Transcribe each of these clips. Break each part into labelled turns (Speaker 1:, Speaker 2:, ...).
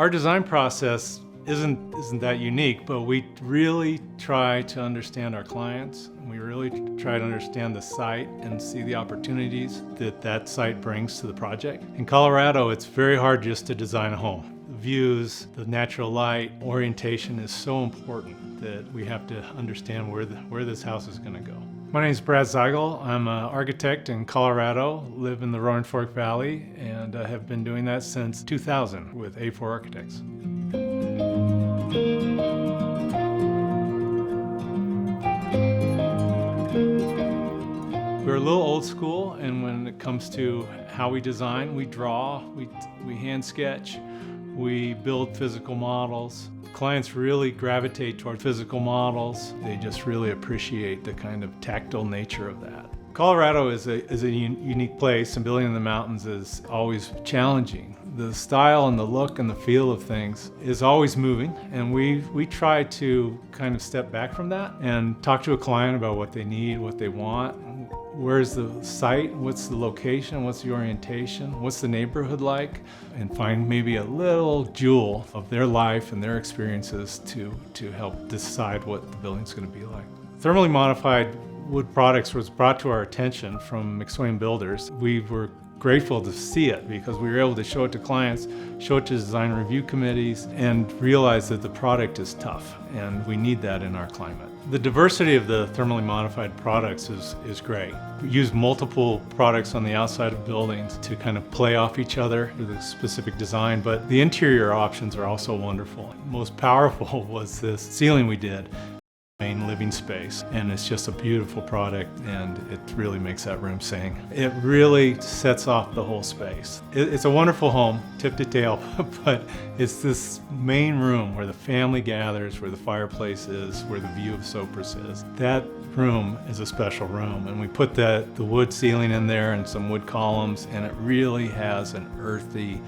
Speaker 1: Our design process isn't that unique, but we really try to understand our clients. We really try to understand the site and see the opportunities that site brings to the project. In Colorado, it's very hard just to design a home. The views, the natural light, orientation is so important that we have to understand where this house is going to go. My name is Brad Zeigel. I'm an architect in Colorado, live in the Roaring Fork Valley, and have been doing that since 2000 with A4 Architects. We're a little old school, and when it comes to how we design, we draw, we hand sketch, we build physical models. Clients really gravitate toward physical models. They just really appreciate the kind of tactile nature of that. Colorado is a unique place, and building in the mountains is always challenging. The style and the look and the feel of things is always moving, and we try to kind of step back from that and talk to a client about what they need, what they want. Where's the site? What's the location? What's the orientation? What's the neighborhood like? And find maybe a little jewel of their life and their experiences to help decide what the building's going to be like. Thermally modified wood products was brought to our attention from McSwain Builders. We were grateful to see it because we were able to show it to clients, show it to design review committees, and realize that the product is tough, and we need that in our climate. The diversity of the thermally modified products is great. We use multiple products on the outside of buildings to kind of play off each other with a specific design, but the interior options are also wonderful. Most powerful was this ceiling we did. Main living space, and it's just a beautiful product, and it really makes that room sing. It really sets off the whole space. It's a wonderful home, tip to tail, but it's this main room where the family gathers, where the fireplace is, where the view of Sopris is. That room is a special room, and we put the wood ceiling in there and some wood columns, and it really has an earthy,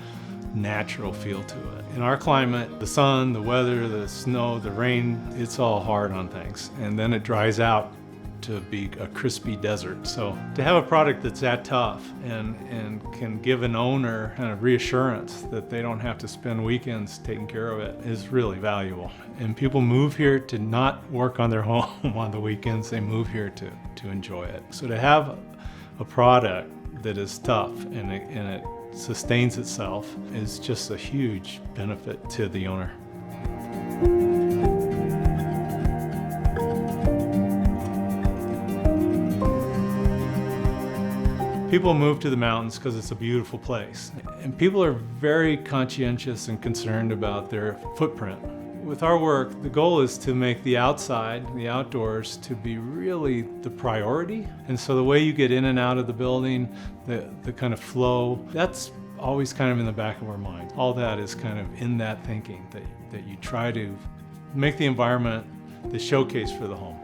Speaker 1: natural feel to it. In our climate, the sun, the weather, the snow, the rain, it's all hard on things. And then it dries out to be a crispy desert. So to have a product that's that tough and can give an owner kind of reassurance that they don't have to spend weekends taking care of it is really valuable. And people move here to not work on their home on the weekends, they move here to enjoy it. So to have a product that is tough and it sustains itself is just a huge benefit to the owner. People move to the mountains because it's a beautiful place. And people are very conscientious and concerned about their footprint. With our work, the goal is to make the outside, the outdoors, to be really the priority. And so the way you get in and out of the building, the kind of flow, that's always kind of in the back of our mind. All that is kind of in that thinking, that you try to make the environment the showcase for the home.